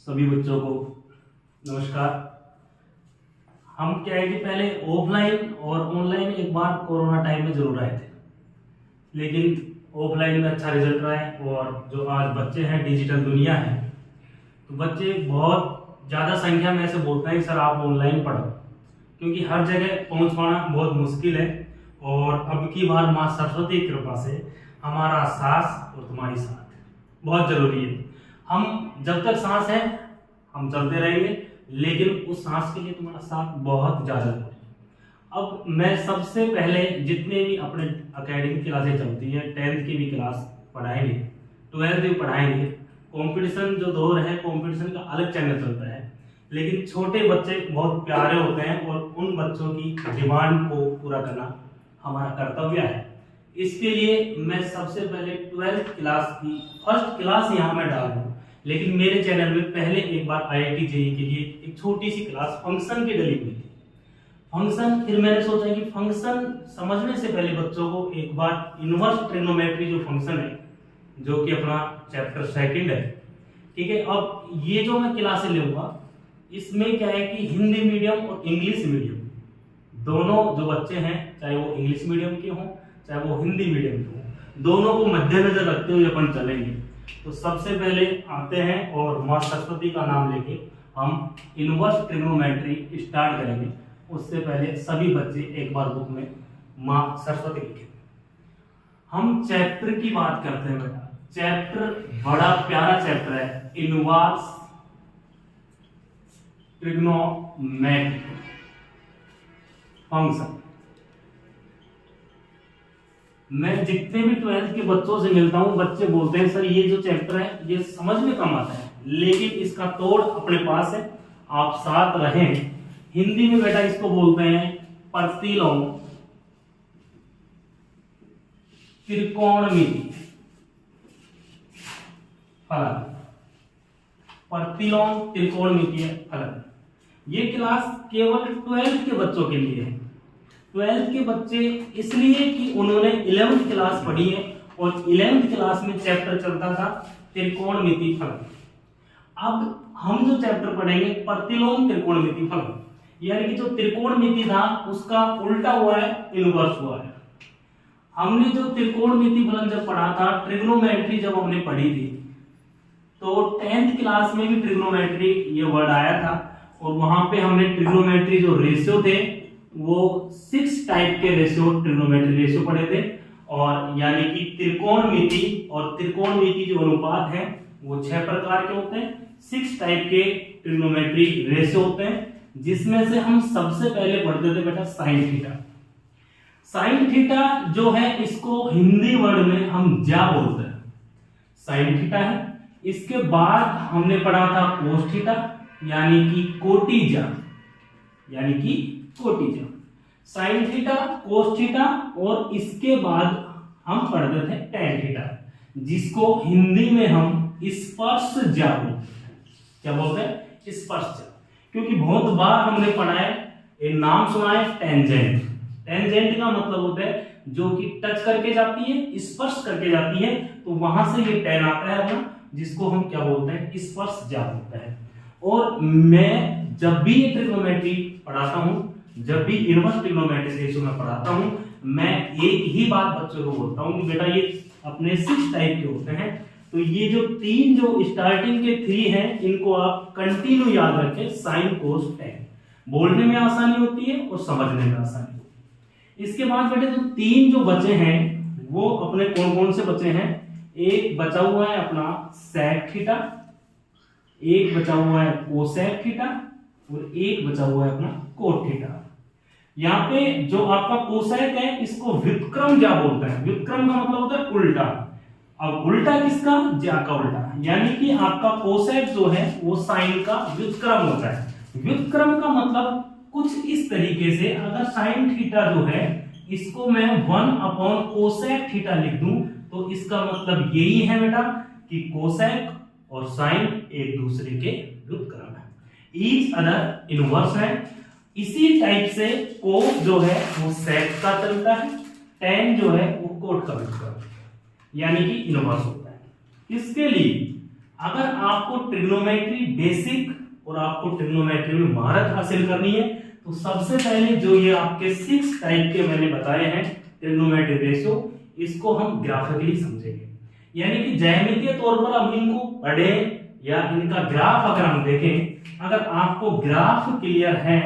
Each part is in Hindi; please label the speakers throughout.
Speaker 1: सभी बच्चों को नमस्कार। हम क्या है कि पहले ऑफलाइन और ऑनलाइन एक बार कोरोना टाइम में जरूर आए थे, लेकिन ऑफलाइन में अच्छा रिजल्ट रहा है। और जो आज बच्चे हैं, डिजिटल दुनिया है, तो बच्चे बहुत ज़्यादा संख्या में ऐसे बोलते हैं कि सर आप ऑनलाइन पढ़ो, क्योंकि हर जगह पहुंच पाना बहुत मुश्किल है। और अब की बार माँ सरस्वती की कृपा से हमारा सांस और तुम्हारी साथ बहुत जरूरी है। हम जब तक सांस है हम चलते रहेंगे, लेकिन उस सांस के लिए तुम्हारा साथ बहुत ज़्यादा जरूरी है। अब मैं सबसे पहले जितने भी अपने एकेडमिक क्लासेज चलती है, 10th की भी क्लास पढ़ाएंगे, 12th भी पढ़ाएंगे। कंपटीशन जो दौर है, कंपटीशन का अलग चैनल चलता है, लेकिन छोटे बच्चे बहुत प्यारे होते हैं और उन बच्चों की डिमांड को पूरा करना हमारा कर्तव्य है। इसके लिए मैं सबसे पहले 12th क्लास की फर्स्ट क्लास यहाँ मैं डाल दूँ, लेकिन मेरे चैनल में पहले एक बार IIT JEE के लिए एक छोटी सी क्लास फंक्शन की डली हुई थी। फंक्शन, फिर मैंने सोचा कि फंक्शन समझने से पहले बच्चों को एक बार इनवर्स ट्रिग्नोमेट्री जो फंक्शन है, जो कि अपना चैप्टर 2 है, ठीक है। अब ये जो मैं क्लासें लूंगा, इसमें क्या है कि हिंदी मीडियम और इंग्लिश मीडियम दोनों जो बच्चे हैं, चाहे वो इंग्लिश मीडियम के हों चाहे वो हिंदी मीडियम के हों, दोनों को मद्देनजर रखते हुए अपन चलेंगे। तो सबसे पहले आते हैं और माँ सरस्वती का नाम लेके हम इनवर्स ट्रिग्नोमेट्री स्टार्ट करेंगे। उससे पहले सभी बच्चे एक बार बुक में माँ सरस्वती लिखें। हम चैप्टर की बात करते हैं बेटा। चैप्टर बड़ा प्यारा चैप्टर है, इनवर्स ट्रिग्नोमेट्री फंक्शन। मैं जितने भी 12th के बच्चों से मिलता हूं, बच्चे बोलते हैं सर ये जो चैप्टर है ये समझ में कम आता है, लेकिन इसका तोड़ अपने पास है, आप साथ रहें। हिंदी में बेटा इसको बोलते हैं प्रतिलोम त्रिकोणमिति फलन। प्रतिलोम त्रिकोणमितीय फलन ये क्लास केवल 12th के बच्चों के लिए है। 12th के बच्चे इसलिए कि उन्होंने 11th क्लास पढ़ी है और 11th क्लास में चैप्टर चलता था त्रिकोणमिति फलन। अब हम जो चैप्टर पढ़ेंगे प्रतिलोम त्रिकोणमिति फलन, यानी कि जो त्रिकोणमिति था उसका उल्टा हुआ है, इनवर्स हुआ है। हमने जो त्रिकोणमिति फलन जब पढ़ा था, ट्रिग्नोमेट्री जब हमने पढ़ी थी, तो 10th क्लास में भी ट्रिग्नोमेट्री ये वर्ड आया था, और वहां पे हमने ट्रिग्नोमेट्री जो रेशियो थे वो 6 टाइप के रेशियो, ट्रिग्नोमेट्री रेशियो पढ़े थे। और यानी कि त्रिकोणमिति और त्रिकोणमिति जो अनुपात है वो 6 प्रकार के होते हैं। 6 टाइप के ट्रिग्नोमेट्री रेशियो होते हैं, जिसमें से हम सबसे पहले पढ़ते थे बेटा साइन थीटा। साइन थीटा जो है इसको हिंदी वर्ड में हम ज्या बोलते हैं, साइन थीटा है। इसके बाद हमने पढ़ा था कोस थीटा, यानी कि कोटि ज्या, यानी कि कोटि ज्या। साइन थीटा, कोस थीटा, और इसके बाद हम पढ़ते थे टेन थीटा, जिसको हिंदी में हम स्पर्श ज्या बोलते हैं। क्या बोलते हैं? स्पर्श ज्या। क्योंकि बहुत बार हमने पढ़ा है, एक नाम सुना है टेंजेंट। टेंजेंट का मतलब होता है जो कि टच करके जाती है, स्पर्श करके जाती है, तो वहां से ये टेन आता है अपना, जिसको हम क्या बोलते हैं? स्पर्श ज्या बोलते हैं। और मैं जब भी ये ट्रिग्नोमेट्री पढ़ाता हूं, जब भी इनवर्स ट्रिग्नोमेट्री रेशियो में पढ़ाता हूं, मैं एक ही बात बच्चों को बोलता हूं कि बेटा ये अपने 6 टाइप के होते हैं। तो ये जो 3 जो स्टार्टिंग के 3 हैं, इनको आप कंटिन्यू याद रखें, साइन कोस टेन। बोलने में आसानी होती है और समझने में आसानी होती है। इसके बाद बेटे जो 3 जो बचे हैं वो अपने कौन कौन से बचे हैं? एक बचा हुआ है अपना सेक थीटा, एक बचा हुआ है कोसेक थीटा, और एक बचा हुआ है अपना कोट थीटा। यहाँ पे जो आपका कोसेक है इसको व्युत्क्रम ज्या बोलते हैं। व्युत्क्रम का मतलब होता है उल्टा। अब उल्टा किसका? ज्या का उल्टा, यानी कि आपका कोसेक जो है वो साइन का व्युत्क्रम होता है। व्युत्क्रम का मतलब कुछ इस तरीके से, अगर साइन थीटा जो है इसको मैं 1 कोसेक थीटा लिख दूं, तो इसका मतलब यही है बेटा कि कोसेक और साइन एक दूसरे के व्युत्क्रम है, ईच अदर इनवर्स है। इसी टाइप से कोस जो है वो सेक का चलता है, टेन जो है वो कोट का व्युत्क्रम, यानी कि इनवर्स होता है। इसके लिए अगर आपको ट्रिग्नोमेट्री बेसिक और आपको ट्रिग्नोमेट्री में महारत हासिल करनी है तो सबसे पहले जो ये आपके 6 टाइप के मैंने बताए हैं ट्रिग्नोमेट्री रेशियो, इसको हम ग्राफिकली समझेंगे। यानी कि ज्यामितीय तौर पर हम इनको पढ़े या इनका ग्राफ अगर हम देखें, अगर आपको ग्राफ क्लियर है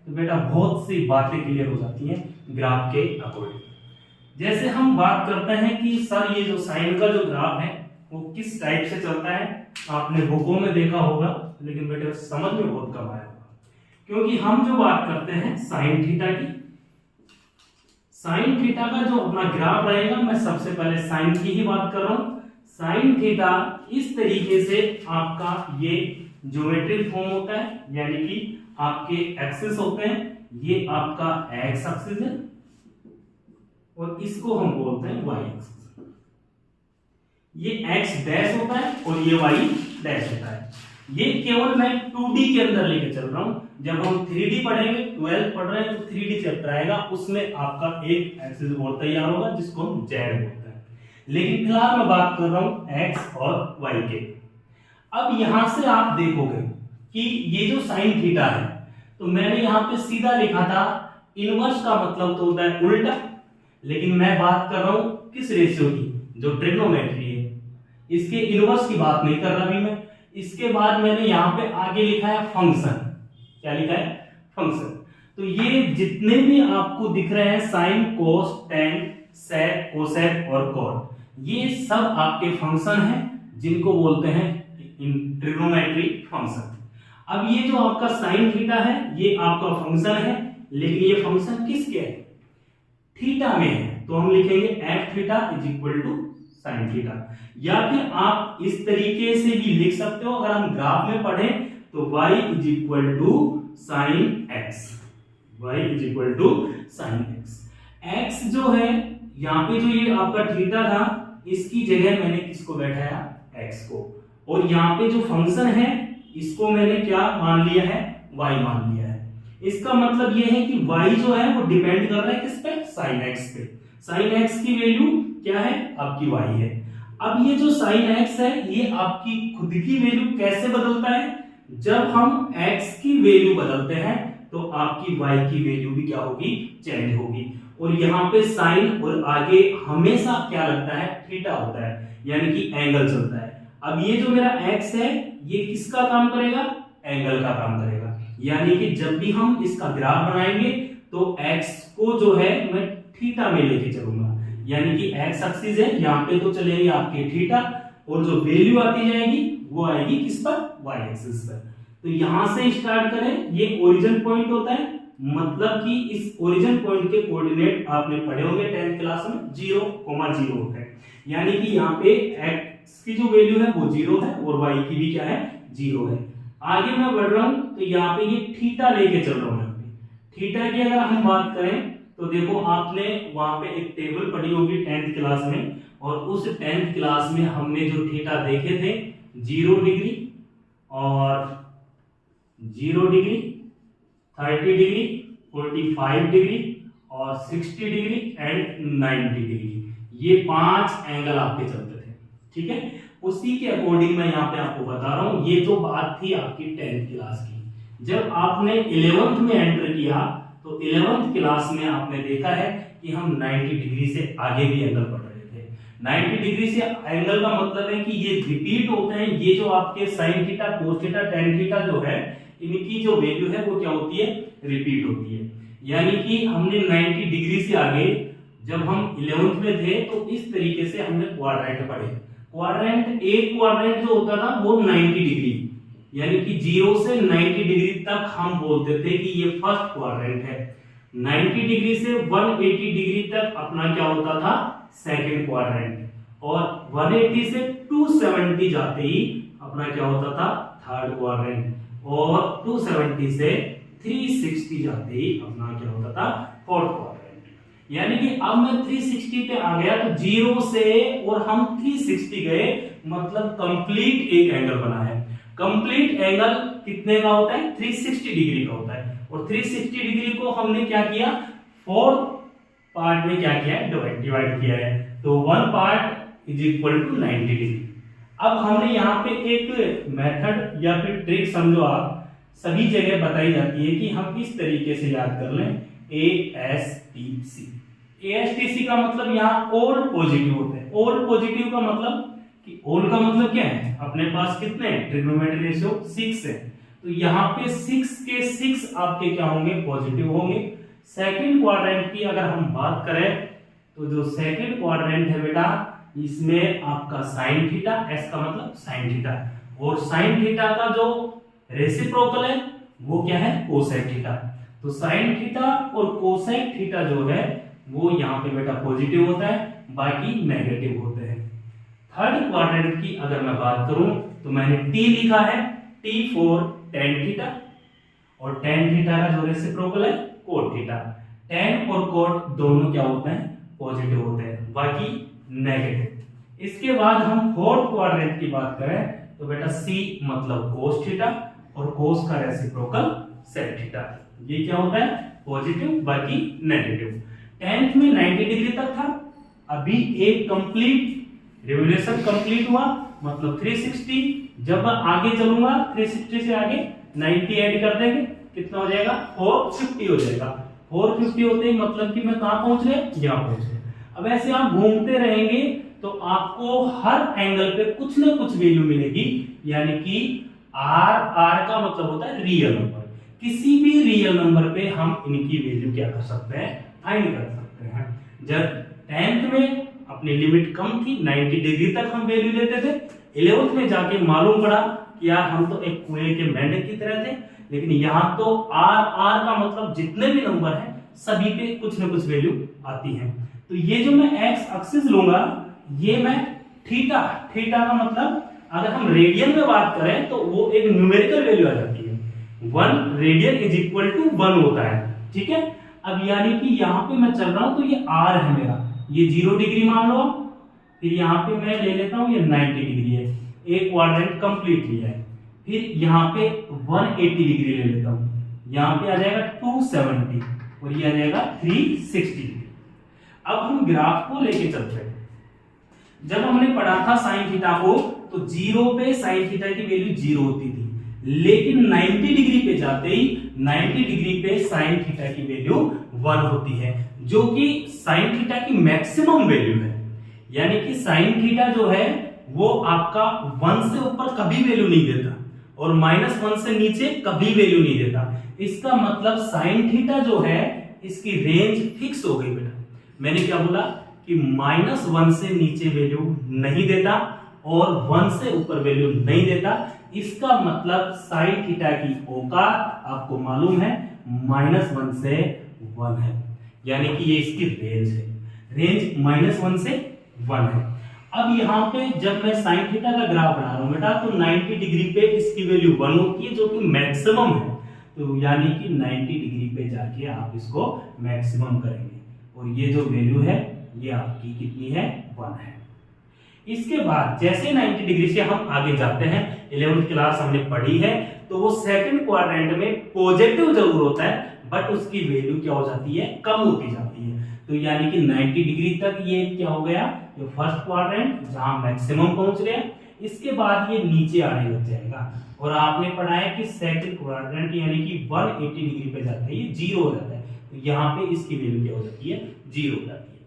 Speaker 1: तो बेटा बहुत सी बातें क्लियर हो जाती हैं ग्राफ के अकॉर्डिंग। जैसे हम बात करते हैं कि सर ये जो साइन का जो ग्राफ है वो किस टाइप से चलता है, आपने बुकों में देखा होगा लेकिन बेटे समझ में बहुत कम आया होगा, क्योंकि हम जो बात करते हैं साइन थीटा की, साइन थीटा का जो अपना ग्राफ रहेगा, मैं सबसे पहले साइन की ही बात कर रहा हूं। साइन थीटा इस तरीके से आपका ये ज्योमेट्रिक फॉर्म होता है, यानी कि आपके एक्सिस होते हैं, ये आपका एक्स एक्सिस है और इसको हम बोलते हैं वाई एक्सिस। ये एक्स डैश होता है और ये वाई डैश होता है। ये केवल मैं 2D के अंदर लेके चल रहा हूं। जब हम 3D पढ़ेंगे, 12 पढ़ रहे हैं तो 3D चैप्टर आएगा, उसमें आपका एक एक्सिस और तैयार होगा जिसको हम जेड बोलते हैं। लेकिन फिलहाल मैं बात कर रहा हूं एक्स और वाई के। अब यहां से आप देखोगे कि ये जो साइन थीटा है, तो मैंने यहां पे सीधा लिखा था, इनवर्स का मतलब तो होता है उल्टा, लेकिन मैं बात कर रहा हूं किस रेशियो की, जो ट्रिग्नोमेट्री है, इसके इनवर्स की बात नहीं कर रहा अभी मैं। इसके बाद मैंने यहां पे आगे लिखा है फंक्शन। क्या लिखा है? फंक्शन। तो ये जितने भी आपको दिख रहे हैं साइन, कोस, टेन, सेक, कोसेक और कॉट, ये सब आपके फंक्शन हैं जिनको बोलते हैं ट्रिग्नोमेट्री फंक्शन। अब ये जो आपका साइन थीटा है ये आपका फंक्शन है, लेकिन ये फंक्शन किसके है? थीटा में है, तो हम लिखेंगे F theta is equal to sine theta. या फिर आप इस तरीके से भी लिख सकते हो, अगर हम ग्राफ में पढ़ें तो y is equal to sine x, y is equal to sine x. x जो है यहाँ पे, जो ये आपका थीटा था, इसकी जगह मैंने किसको बैठाया? x को। और यहाँ पे जो फंक्शन है इसको मैंने क्या मान लिया है? y मान लिया है। इसका मतलब ये है कि y जो है वो डिपेंड कर रहा है किस पे? साइन x पे। साइन x की वैल्यू क्या है? आपकी y है। अब ये जो साइन x है ये आपकी खुद की वैल्यू कैसे बदलता है? जब हम x की वैल्यू बदलते हैं तो आपकी y की वैल्यू भी क्या होगी? चेंज होगी। और यहाँ पे साइन और आगे हमेशा क्या लगता है? थीटा होता है, यानी कि एंगल चलता है। अब ये जो मेरा x है ये किसका काम करेगा? एंगल का काम करेगा। यानी कि जब भी हम इसका ग्राफ बनाएंगे तो x को जो है मैं थीटा में लेके चलूंगा, यानी कि x एक्सिस है, यहाँ पे तो चलेंगे आपके थीटा, और जो वैल्यू आती जाएगी वो आएगी किस पर? y एक्सिस पर। तो यहां से स्टार्ट करें, ये ओरिजिन पॉइंट होता है, मतलब कि इस ओरिजिन पॉइंट के कोऑर्डिनेट आपने पढ़े होंगे 10th क्लास में, 0, 0 होते हैं। यानी कि यहाँ पे x की जो वैल्यू है वो 0 है और y की भी क्या है? 0 है। आगे मैं बढ़ रहा हूं तो यहाँ पे ये थीटा लेके चल रहा हूं। यहाँ पे थीटा की अगर हम बात करें तो देखो, आपने वहां पे एक टेबल पढ़ी होगी 10th क्लास में, और उस 10th क्लास में हमने जो थीटा देखे थे 0 डिग्री और 0 डिग्री, 30 डिग्री, 45 डिग्री और 60 डिग्री एंड 90 डिग्री, ये 5 एंगल आपके चलते थे। ठीक है, उसी के अकॉर्डिंग मैं यहाँ पे आपको बता रहा हूँ। ये तो बात थी आपकी 10th क्लास की। जब आपने 11th में एंटर किया तो 11th क्लास में आपने देखा है कि हम 90 डिग्री से आगे भी एंगल पढ़ रहे थे। 90 डिग्री से एंगल का मतलब है कि ये रिपीट होते हैं। ये जो आपके sine theta, cos theta, tan theta जो है, इनकी जो वैल्यू है वो क्या होती है? रिपीट होती है। यानी कि हमने 90 डिग्री से आगे, जब हम 11th में थे तो इस तरीके से हमने क्वाड्रेंट पढ़े। क्वाड्रेंट, एक क्वाड्रेंट जो होता था वो 90 डिग्री, यानी कि 0 से 90 डिग्री तक हम बोलते थे कि ये फर्स्ट क्वाड्रेंट है। 90 डिग्री से 180 डिग्री तक अपना क्या होता था? Second quadrant. और 180 से 270 जाते ही अपना क्या होता था? Third quadrant. और 270 से 360 जाते ही अपना क्या होता था? Fourth quadrant. यानी कि अब मैं 360 पे आ गया तो 0 से और हम 360 गए, मतलब कंप्लीट एक एंगल बना है। कंप्लीट एंगल कितने का होता है? 360 डिग्री का होता है। और 360 डिग्री को हमने क्या किया? 4 पार्ट में क्या किया है? डिवाइड किया है। तो 1 part is equal to 90 degree. अब हमने यहाँ पे एक मेथड या फिर ट्रिक समझो आप, सभी जगह बताई जाती है कि हम किस तरीके से याद कर लें ASTC। ASTC का मतलब यहाँ ऑल पॉजिटिव होते हैं। ऑल पॉजिटिव का मतलब कि ऑल का मतलब क्या है, अपने पास कितने हैं, ट्रिग्नोमेट्री रेशियो 6 है, तो यहाँ पे 6 के 6 आपके क्या होंगे, पॉजिटिव होंगे। सेकंड क्वाड्रेंट की अगर हम बात करें तो जो सेकंड क्वाड्रेंट है बेटा, इसमें आपका साइन थीटा, एस का मतलब साइन थीटा, और साइन थीटा का जो रेसिप्रोकल है वो क्या है, कोसेक थीटा। तो साइन थीटा और कोसेक थीटा जो है वो यहाँ पे बेटा पॉजिटिव होता है, बाकी नेगेटिव होते हैं। थर्ड क्वाड्रेंट की अगर मैं बात करूं तो मैंने T लिखा है, T फॉर टेन थीटा, और टेन थीटा का जो रेसिप्रोकल है कोट थीटा। टेन और कोट दोनों क्या होते हैं, पॉजिटिव होते हैं, बाकी नेगेटिव। इसके बाद हम फोर्थ क्वाड्रेंट की बात करें तो बेटा C मतलब कोस थीटा, और कोस का रेसिप्रोकल सेक थीटा। ये क्या होता है, पॉजिटिव बाकी नेगेटिव। 10th में 90 डिग्री तक था, अभी एक कंप्लीट रिवोल्यूशन कंप्लीट हुआ मतलब 360। जब आगे चलूंगा 360 से आगे 90 ऐड कर देंगे, कितना हो जाएगा, 450 हो जाएगा। 450 होते ही मतलब कि मैं कहां पहुंच गया, यहां पहुंच गया। अब ऐसे आप घूमते रहेंगे तो आपको हर एंगल पे कुछ ना कुछ वैल्यू मिलेगी, यानी कि आर का मतलब होता है रियल नंबर। किसी भी रियल नंबर पे हम इनकी वैल्यू क्या कर सकते हैं, फाइंड कर सकते हैं। जब 10th में अपनी लिमिट कम थी, 90 डिग्री तक हम वैल्यू लेते थे, 11th में जाके मालूम पड़ा कि यार हम तो एक कुएं के मेंढक की तरह थे, लेकिन यहाँ तो आर का मतलब जितने भी नंबर हैं सभी पे कुछ ना कुछ वैल्यू आती है। तो ये जो मैं एक्स एक्सिस लूंगा, ये मैं थीटा का मतलब अगर हम रेडियन में बात करें तो वो एक न्यूमेरिकल वैल्यू आ जाती है, 1 रेडियन इज इक्वल टू 1 होता है, ठीक है। अब यानी कि यहाँ पे मैं चल रहा हूं तो ये आर है मेरा, ये 0 डिग्री मान लो, फिर यहाँ पे मैं ले लेता हूँ ये 90 डिग्री है, एक क्वाड्रेंट कंप्लीट लिया है, फिर यहाँ पे 180 डिग्री ले लेता हूँ, यहाँ पे आ जाएगा 270 और ये आ जाएगा 360 डिग्री। अब हम ग्राफ को लेके चलते हैं। जब हमने पढ़ा था साइन थीटा को तो 0 पे साइन थीटा की वैल्यू 0 होती थी, लेकिन 90 डिग्री पे जाते ही 90 डिग्री पे साइन थीटा की वैल्यू 1 होती है, जो कि साइन थीटा की मैक्सिमम वैल्यू है। यानी कि साइन थीटा जो है वो आपका 1 से ऊपर कभी वैल्यू नहीं देता और -1 से नीचे कभी वैल्यू नहीं देता। इसका मतलब साइन थीटा जो है इसकी रेंज फिक्स हो गई बेटा। मैंने क्या बोला कि -1 से नीचे वैल्यू नहीं देता और 1 से ऊपर वैल्यू नहीं देता। इसका मतलब साइन थीटा की औकात आपको मालूम है -1 से 1 है, यानी कि ये इसकी रेंज है, रेंज -1 से 1 है। अब यहाँ पे जब मैं साइन थीटा का ग्राफ बना रहा हूं बेटा तो 90 डिग्री पे इसकी वैल्यू 1 होती है जो कि मैक्सिमम है, तो यानी कि 90 डिग्री पे जाके आप इसको मैक्सिमम करेंगे और ये जो वैल्यू है ये आपकी कितनी है, 1 है। इसके बाद जैसे 90 डिग्री से हम आगे जाते हैं, 11th क्लास हमने पढ़ी है, तो वो सेकंड क्वाड्रेंट में पॉजिटिव जरूर होता है बट उसकी वैल्यू क्या हो जाती है, कम होती जाती है। तो यानी कि 90 डिग्री तक ये क्या हो गया, ये फर्स्ट क्वाड्रेंट जहां मैक्सिमम पहुंच गया। इसके बाद ये नीचे आने लग जाएगा और आपने पढ़ा है कि सेकंड क्वाड्रेंट यानी कि 180 डिग्री पे जाता है ये 0 हो जाता है, तो यहाँ पे इसकी वैल्यू क्या हो जाती है, 0 हो जाती है।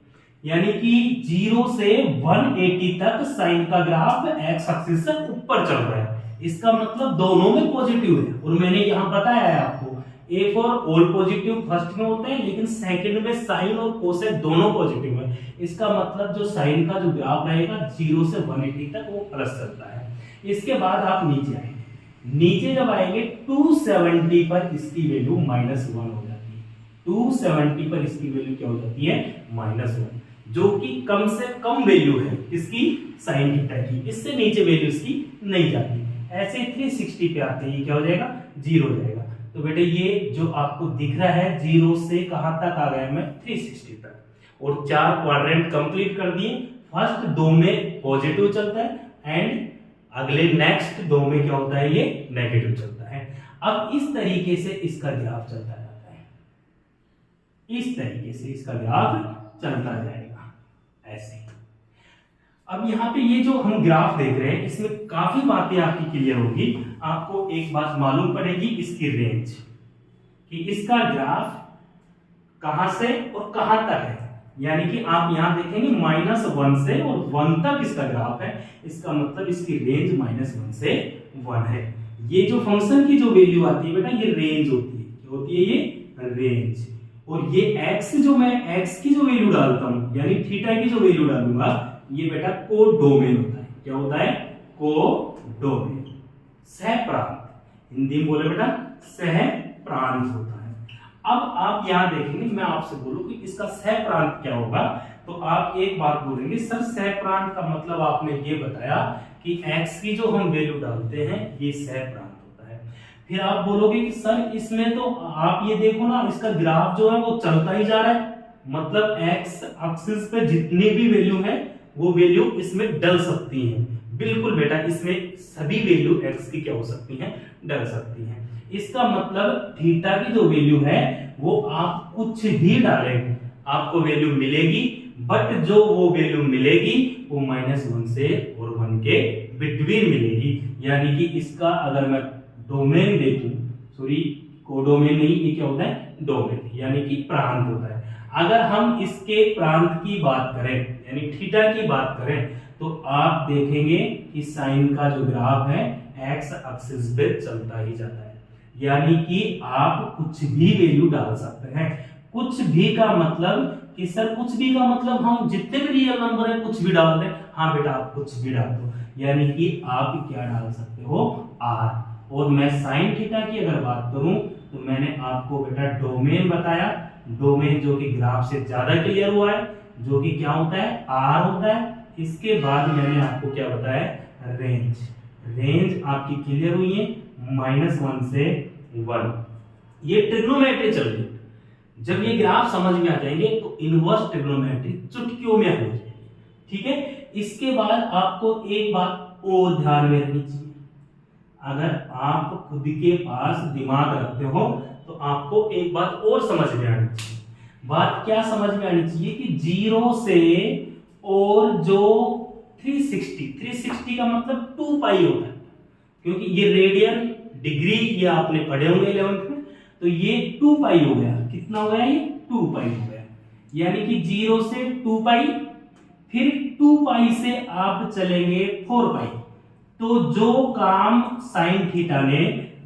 Speaker 1: यानी कि 0 से 180 तक साइन का ग्राफ एक्स एक्सिस से ऊपर चल रहा है, इसका मतलब दोनों में पॉजिटिव है। और मैंने यहाँ बताया है आपको A for all positive first में होते हैं, लेकिन सेकंड में साइन और कोसेक दोनों पॉजिटिव है। इसका मतलब जो साइन का जो ग्राफ रहेगा 0 से 180 तक वो प्लस चलता है। इसके बाद आप नीचे आएंगे, नीचे जब आएंगे 270 पर इसकी वैल्यू -1 हो जाती है। 270 पर इसकी वैल्यू क्या हो जाती है, -1, जो कि कम से कम वैल्यू है किसकी, साइन थीटा की। इससे नीचे वैल्यू इसकी नहीं जाती। ऐसे 360 पे आते ही क्या हो जाएगा, 0 हो जाएगा। तो बेटे ये जो आपको दिख रहा है 0 से कहां तक आ गया मैं, 360 तक, और 4 क्वाड्रेंट कंप्लीट कर दिए। फर्स्ट 2 में पॉजिटिव चलता है एंड अगले नेक्स्ट 2 में क्या होता है, ये नेगेटिव चलता है। अब इस तरीके से इसका ग्राफ चलता जाता है, इस तरीके से इसका ग्राफ चलता जाएगा ऐसे। अब यहाँ पे ये जो हम ग्राफ देख रहे हैं इसमें काफी बातें आपकी क्लियर होगी। आपको एक बात मालूम पड़ेगी, इसकी रेंज, कि इसका ग्राफ कहां से और कहां तक है। यानी कि आप यहां देखेंगे -1 से और 1 तक इसका ग्राफ है, इसका मतलब इसकी रेंज -1 से 1 है। ये जो फंक्शन की जो वैल्यू आती है बेटा, ये रेंज होती है। क्या होती है? ये रेंज। और ये x जो मैं x की जो वैल्यू डालता हूं, यानी थीटा की जो वैल्यू डालूंगा, ये बेटा कोडोमेन होता है। क्या होता है? कोडोमेन, सहप्रांत। हिंदी में बोले बेटा सहप्रांत होता है। अब आप यहां देखेंगे, मैं आपसे बोलूं कि इसका सहप्रांत क्या होगा, तो आप एक बात बोलेंगे, सर सहप्रांत का मतलब आपने ये बताया कि x की जो हम वैल्यू डालते हैं ये सहप्रांत होता है। फिर आप बोलोगे कि सर इसमें तो आप ये देखो ना, इसका ग्राफ जो है वो चलता ही जा रहा है, मतलब x एक्सिस पे जितनी भी वैल्यू है वो वैल्यू इसमें डल सकती है। बिल्कुल बेटा, इसमें सभी वैल्यू x की क्या हो सकती हैं? डल सकती हैं। इसका मतलब थीटा की जो वैल्यू है वो आप कुछ भी डालें आपको वैल्यू मिलेगी, बट जो वो वैल्यू मिलेगी वो -1 से और 1 के बिटवीन मिलेगी। यानी कि इसका अगर मैं डोमेन देखूं, सॉरी कोडोमेन नहीं, ये क्या होता है? डोमेन, यानी कि प्रांत होता है। अगर हम इसके प्रांत की बात करें, यानी थीटा की बात करें, तो आप देखेंगे कि साइन का जो ग्राफ है एक्स एक्सिस पे चलता ही जाता है। यानी कि आप कुछ भी वैल्यू डाल सकते हैं। कुछ भी का मतलब कि सर कुछ भी का मतलब हम जितने भी रियल नंबर है कुछ भी डाल दें। हाँ बेटा, आप कुछ भी डाल दो, यानी कि आप क्या डाल सकते हो? आर। और मैं साइन थीटा की अगर बात करूं तो मैंने आपको बेटा डोमेन बताया, डोमेन जो कि ग्राफ से ज्यादा क्लियर हुआ है, जो कि क्या होता है? आर होता है। इसके बाद मैंने आपको क्या बताया? रेंज। रेंज आपकी क्लियर हुई है, -1 से 1। ये ट्रिग्नोमेट्री चल रही है। जब ये ग्राफ समझ में आ जाएंगे तो इनवर्स ट्रिग्नोमेट्री चुटकियों में हो जाएगी। ठीक है। इसके बाद आपको एक बात और ध्यान में रखनी चाहिए, अगर आप खुद के पास दिमाग रखते हो तो आपको एक बात और समझ में आनी चाहिए। बात क्या समझ में आनी चाहिए कि 0 से और जो 360 का मतलब 2 पाई होता है, क्योंकि ये रेडियन डिग्री ये आपने पढ़े होंगे 11th में, तो ये 2 पाई हो गया। कितना हो गया? ये 2 पाई हो गया। यानी कि 0 से 2 पाई, फिर 2 पाई से आप चलेंगे 4 पाई। तो जो काम साइन थीटा ने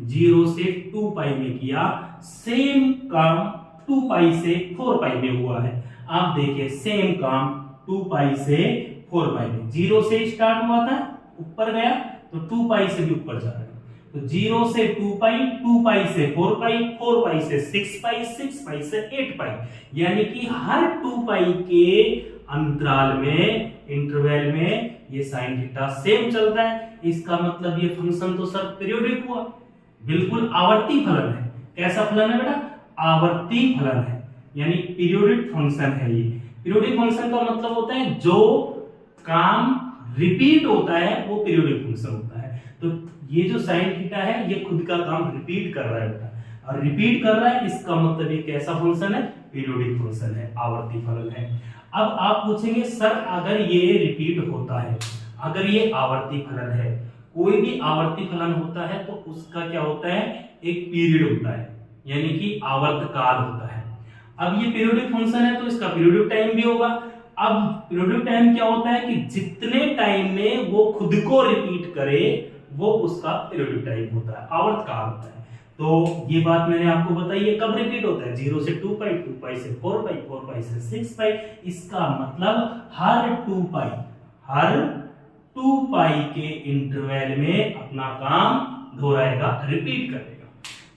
Speaker 1: 0 से 2 पाई में किया, सेम काम 2 पाई से 4 पाई में हुआ है। आप देखिए, सेम काम 2 पाई से 4 पाई में, 0 से स्टार्ट हुआ था, ऊपर गया, तो 2 पाई से भी ऊपर जा रहा है। तो 0 से 2 पाई, 2 पाई से 4 पाई, 4 पाई से 6 पाई, 6 पाई से 8 पाई। यानी कि हर 2 पाई के अंतराल में, इंटरवल में ये साइन थीटा सेम चलता है। इसका मतलब ये फंक्शन तो सर पीरियोडिक हुआ, बिल्कुल आवर्ती फलन है। कैसा फलन है बेटा? आवर्ती फलन है, यानी पीरियोडिक फंक्शन है। ये पीरियोडिक फंक्शन का मतलब होता है जो काम रिपीट होता है वो पीरियोडिक फंक्शन होता है। तो ये जो साइन थीटा है ये खुद का काम रिपीट कर रहा है बेटा, और रिपीट कर रहा है, इसका मतलब ये कैसा फंक्शन है? पीरियोडिक फंक्शन है, आवर्ती फलन है। अब आप पूछेंगे सर अगर ये रिपीट होता है, अगर ये आवर्ती फलन है, कोई भी आवर्ती फलन होता है तो उसका क्या होता है? एक पीरियड होता है, यानी कि आवर्त काल होता है। अब ये पीरियोडिक फंक्शन है तो इसका पीरियोडिक टाइम भी होगा। अब पीरियोडिक टाइम क्या होता है कि जितने टाइम में वो खुद को रिपीट करे वो उसका पीरियोडिक टाइम होता है, आवर्त काल होता है। तो ये बात मैंने आपको बताई है। कब रिपीट होता है? 0 से 2 पाई, 2 पाई से 4 पाई, 4 पाई से 6 पाई। इसका मतलब हर 2 पाई, हर 2 पाई के इंटरवल में अपना काम दोहराएगा, रिपीट करेगा।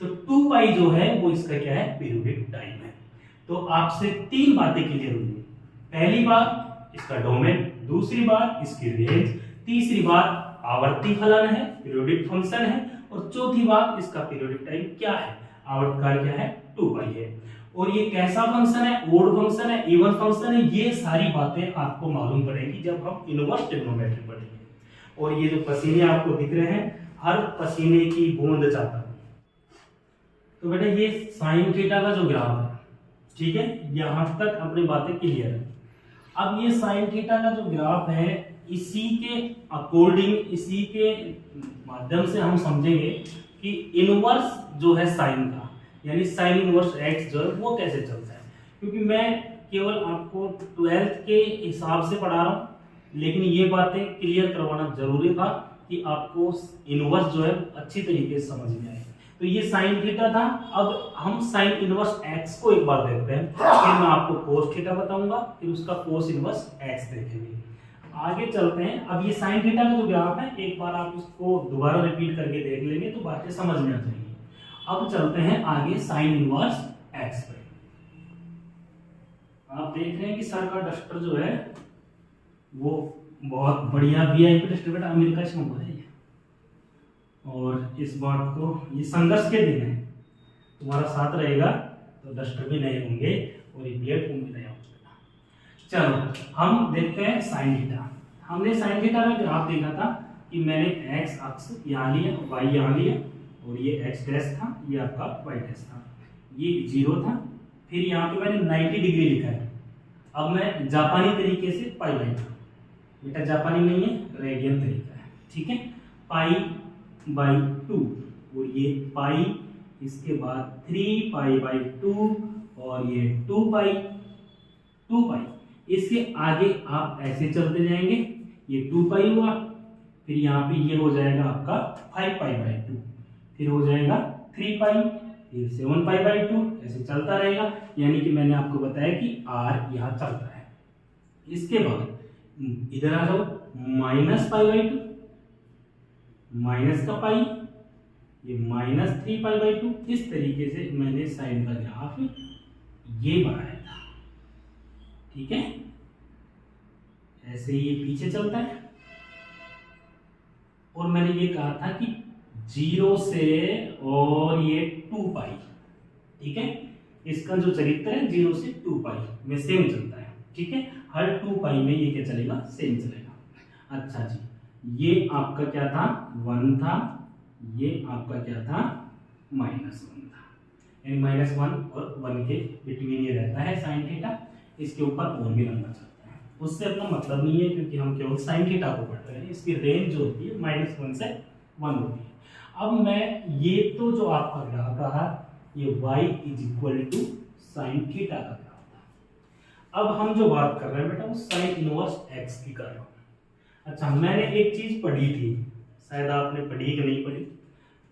Speaker 1: तो 2 पाई जो है वो इसका क्या है? पीरियोडिक टाइम है। तो आपसे 3 बातें क्लियर हुई। पहली बात इसका डोमेन, दूसरी बात इसकी रेंज, तीसरी बात आवर्ती फलन है, पीरियोडिक फंक्शन है, और चौथी बात इसका पीरियोडिक टाइम क्या है? आवर्तकाल क्या है? 2 पाई है। और ये कैसा फंक्शन है? ओड फंक्शन है, इवन फंक्शन है? ये सारी बातें आपको मालूम पड़ेगी जब हम इनवर्स ट्रिग्नोमेट्री पढ़ेंगे। और ये जो पसीने आपको दिख रहे हैं, हर पसीने की बूंद चाहता है। तो बेटा ये साइन थीटा का जो ग्राफ है, ठीक है, यहां तक अपनी बातें क्लियर है। अब ये साइन थीटा का जो ग्राफ है इसी के अकॉर्डिंग, इसी के माध्यम से हम समझेंगे कि इनवर्स जो है साइन का, यानी साइन इनवर्स एक्स जो है वो कैसे चलता है। क्योंकि मैं केवल आपको 12th के हिसाब से पढ़ा रहा हूँ, लेकिन ये बातें क्लियर करवाना जरूरी था कि आपको इनवर्स जो है अच्छी तरीके से समझ में आए। तो ये साइन थीटा था। अब हम साइन इनवर्स एक्स को एक बार देखते हैं, फिर मैं आपको कोस थीटा बताऊंगा, फिर उसका कोस इनवर्स एक्स देखेंगे। आगे चलते हैं। अब ये साइन थीटा का जो ग्राफ है, एक बार आप इसको दोबारा रिपीट करके देख लेंगे तो बातें समझ में आ जाएंगी। अब चलते हैं आगे साइन इनवर्स एक्स पे। आप देख रहे हैं कि सर का डस्टर जो है वो बहुत बढ़िया वीआईपी डस्टर बेटा, अमेरिका से मंगवाया है। और इस बात को, ये संघर्ष के दिन है, तुम्हारा साथ रहेगा तो डस्टर भी नहीं होंगे और ये प्लेटफॉर्म भी नहीं होंगे। चलो हम देखते हैं साइन थीटा। हमने साइन थीटा में ग्राफ देखा था कि मैंने एक्स अक्ष यहाँ लिया, वाई यहाँ लिया, और ये एक्स डैश था, ये आपका वाई डैश था, ये 0 था। फिर यहाँ पे मैंने 90 डिग्री लिखा है। अब मैं जापानी तरीके से पाई बाई, बेटा जापानी नहीं है, रेडियन तरीका है, ठीक है। पाई बाई 2 और ये पाई, इसके बाद 3 पाई बाई 2 और ये 2 पाई। इसके आगे आप ऐसे चलते जाएंगे, ये 2 पाई हुआ, फिर यहाँ पे ये हो जाएगा आपका 5 पाई बाई 2, फिर हो जाएगा 3 पाई, फिर 7 पाई बाई 2, ऐसे चलता रहेगा। यानी कि मैंने आपको बताया कि r यहाँ चलता है। इसके बाद इधर आ जाओ, माइनस पाई बाई 2, माइनस का पाई, ये माइनस 3 पाई बाई 2। इस तरीके से मैंने साइन का ग्राफ ये बनाया था, ठीक है। ऐसे ये पीछे चलता है। और मैंने ये कहा था कि 0 से और ये 2 पाई, ठीक है, इसका जो चरित्र है 0 से 2 पाई में सेम चलता है, ठीक है। हर 2 पाई में ये क्या चलेगा, सेम चलेगा। अच्छा जी, ये आपका क्या था, 1 था, ये आपका क्या था, -1 था, यानी -1 और 1 के बिटवीन ये रहता है साइन थीटा। इसके ऊपर और भी लंबा चलता है, उससे अपना मतलब नहीं है, क्योंकि हम केवल साइन थीटा को पढ़ रहे हैं। इसकी रेंज जो होती है -1 से 1 होती है। अब मैं ये तो जो आपका ग्राफ रहा, ये y = साइन थीटा का ग्राफ था। अब हम जो बात कर रहे हैं बेटा, वो साइन इनवर्स x की कर रहा हूँ। अच्छा, मैंने एक चीज पढ़ी थी, शायद आपने पढ़ी कि नहीं पढ़ी,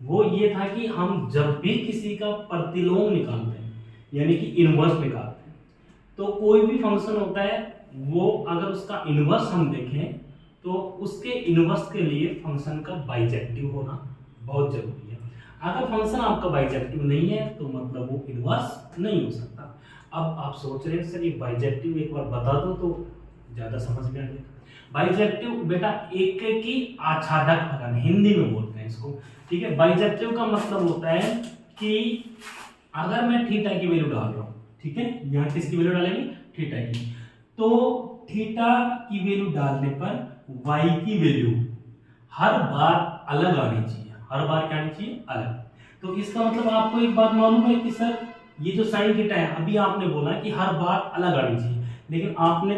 Speaker 1: वो ये था कि हम जब भी किसी का प्रतिलोम निकालते हैं, यानी कि इनवर्स निकालते हैं, तो कोई भी फंक्शन होता है, वो अगर उसका इनवर्स हम देखें तो उसके इनवर्स के लिए फंक्शन का बाइजेक्टिव होना बहुत जरूरी है। अगर फंक्शन आपका बाइजेक्टिव नहीं है तो मतलब वो इनवर्स नहीं हो सकता। अब आप सोच रहे हैं सर ये बाइजेक्टिव एक बार बता दो तो ज्यादा समझ में आ जाएगा। बाइजेक्टिव बेटा एक की आच्छादक फलन, हिंदी में बोलते हैं इसको, ठीक है। बाइजेक्टिव का मतलब होता है कि अगर मैं थीटा की वैल्यू डाल रहा हूं, ठीक है, यहाँ किसकी वैल्यू डालेंगे, थीटा की, तो थीटा की वैल्यू डालने पर y की वैल्यू हर बार अलग आनी चाहिए, हर बार क्या आनी चाहिए, अलग। तो इसका मतलब आपको एक बात मालूम है कि सर ये जो साइन थीटा है, अभी आपने बोला कि हर बार अलग आनी चाहिए, लेकिन आपने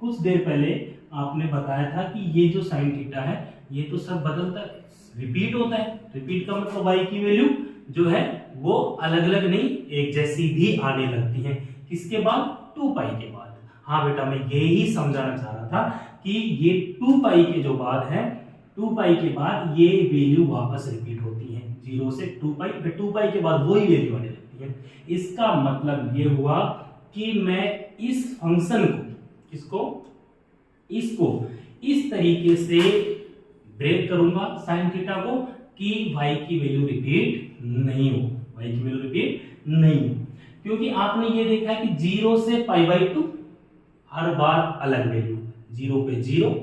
Speaker 1: कुछ देर पहले आपने बताया था कि ये जो साइन थीटा है ये तो सब बदलता है, रिपीट होता है। रिपीट का मतलब y की वैल्यू जो है वो अलग अलग नहीं, एक जैसी भी आने लगती है। किसके बाद, 2 पाई के बाद। हाँ बेटा, मैं यही समझाना चाह रहा था कि ये 2 पाई के जो बाद है, 2 पाई के बाद ये वैल्यू वापस रिपीट होती है, 0 से 2 पाई, फिर 2 पाई के बाद वही वैल्यू आने लगती है। इसका मतलब ये हुआ कि मैं इस फंक्शन को, किसको, इसको इस तरीके से ब्रेक करूंगा साइन थीटा को कि y की वैल्यू रिपीट नहीं हो, y की वैल्यू रिपीट नहीं हो। क्योंकि आपने ये देखा है कि 0 से π/2 हर बार अलग वैल्यू, 0 पे 0,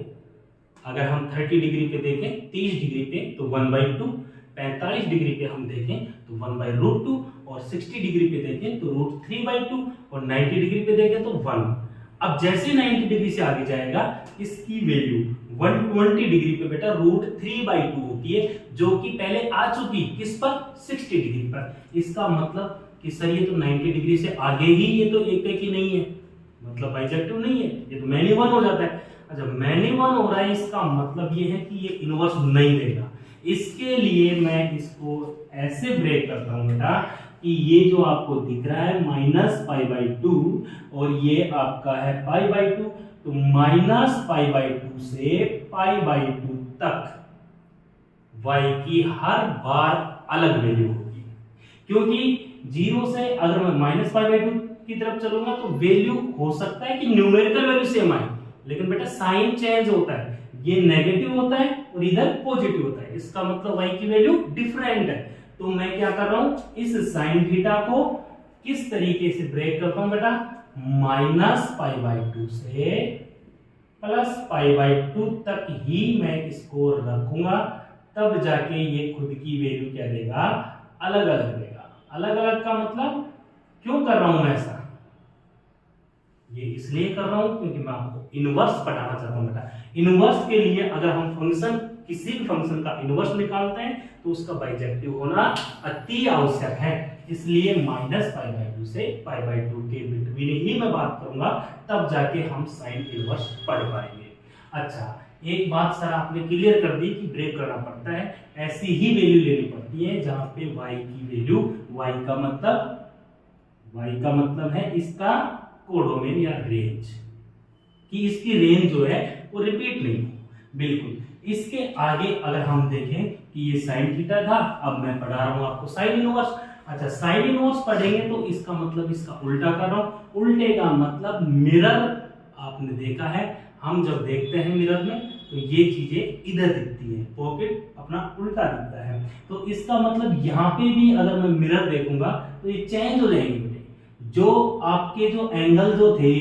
Speaker 1: अगर हम 30 डिग्री पे देखें, 30 डिग्री पे तो 1/2, 45 डिग्री पे हम देखें तो 1/√2, और 60 डिग्री पे देखें तो √3/2, और 90 डिग्री पे देखें तो 1। अब जैसे 90 डिग्री से आगे जाएगा, इसकी वैल्यू 120 डिग्री पे बेटा √3/2 होती है, जो कि पहले आ चुकी किस पर, 60 डिग्री पर। इसका मतलब कि सर ये तो 90 डिग्री से आगे ही ये तो एक ही नहीं है, मतलब बाइजेक्टिव नहीं है, ये तो मैनी वन हो जाता है। अच्छा मैंने वन हो रहा है, इसका मतलब ये है कि ये इनवर्स नहीं देगा। इसके लिए मैं इसको ऐसे ब्रेक करता हूं बेटा कि ये जो आपको दिख रहा है -π/2 और ये आपका है π/2, तो -π/2 से π/2 तक y की हर बार अलग वैल्यू होगी, क्योंकि 0 से अगर मैं -π/2 की तरफ चलूंगा तो वैल्यू हो सकता है कि न्यूमेरिकल वैल्यू सेम आए, लेकिन बेटा साइन चेंज होता है, ये नेगेटिव होता है और इधर पॉजिटिव होता है, इसका मतलब y की वैल्यू डिफरेंट है। तो मैं क्या कर रहा हूं, इस साइन थीटा को किस तरीके से ब्रेक करता हूं बेटा, -π/2 से +π/2 तक ही मैं इसको रखूंगा, तब जाके ये खुद की वैल्यू क्या देगा, अलग अलग देगा। अलग अलग का मतलब क्यों कर रहा हूं मैं ऐसा, ये इसलिए कर रहा हूं क्योंकि मैं आपको इनवर्स पढ़ाना चाहता हूं बेटा। इनवर्स के लिए अगर हम फंक्शन, किसी भी फंक्शन का इनवर्स निकालते हैं तो उसका बाइजेक्टिव होना अति आवश्यक है, इसलिए -π/2 से π/2 के बिटवीन ही मैं बात करूंगा, तब जाके हम साइन इनवर्स पढ़ पाएंगे। अच्छा एक बात सर आपने क्लियर कर दी कि ब्रेक करना पड़ता है, ऐसी ही वैल्यू लेनी पड़ती है जहां पे y की वैल्यू, y का मतलब है इसका कोडोमेन या रेंज, कि इसकी रेंज जो है वो रिपीट नहीं हो। बिल्कुल इसके आगे अगर हम देखें कि ये साइन थीटा था, अब मैं पढ़ा रहा हूं आपको साइन इनवर्स। अच्छा साइन इनवर्स पढ़ेंगे तो इसका मतलब इसका उल्टा कर रहा हूं। उल्टे का मतलब मिरर, आपने देखा है हम जब देखते हैं मिरर में तो ये चीजें इधर दिखती है, पॉकेट अपना उल्टा दिखता है, तो इसका मतलब यहाँ पे भी अगर मैं मिरर देखूंगा तो ये चेंज हो जाएंगे बेटे। जो आपके जो एंगल जो थे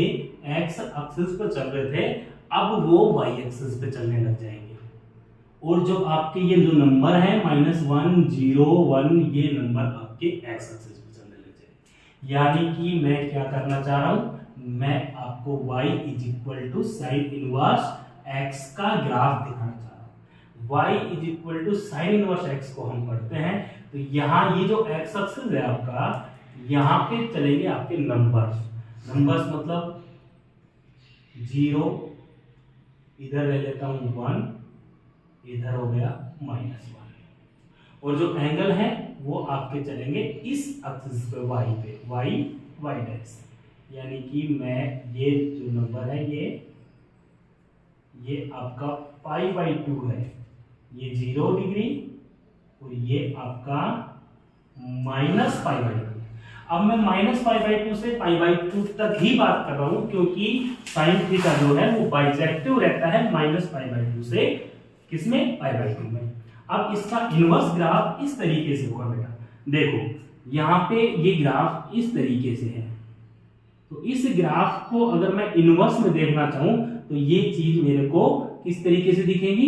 Speaker 1: एक्स एक्सिस पर चल रहे थे, अब वो वाई एक्सिस पे चलने लग जाएंगे, और जो आपके ये जो नंबर है -1 0 1, ये नंबर आपके एक्स एक्सिस पे चलने लग जाएंगे। यानी कि मैं क्या करना चाह रहा हूं, मैं आपको y sin इनवर्स x का ग्राफ दिखाना चाह रहा हूं। y sin इनवर्स x को हम पढ़ते हैं तो यहाँ ये जो x एक्सिस है आपका, यहाँ पे चलेंगे आपके नंबर्स मतलब 0, इधर ले लेता हूं 1, इधर हो गया -1, और जो एंगल है वो आपके चलेंगे इस एक्सिस पे y पे, y डैश, यानी कि मैं ये जो नंबर है ये आपका π/2 है, ये 0 डिग्री और ये आपका -π/2। अब मैं -π/2 से π/2 तक ही बात कर रहा हूं, क्योंकि साइन थीटा जो है वो बाइजेक्टिव रहता है -π/2 से किसमें, π/2 में। अब इसका इनवर्स ग्राफ इस तरीके से होगा बेटा, देखो यहाँ पे ये ग्राफ इस तरीके से है, तो इस ग्राफ को अगर मैं इनवर्स में देखना चाहूं तो ये चीज मेरे को किस तरीके से दिखेगी,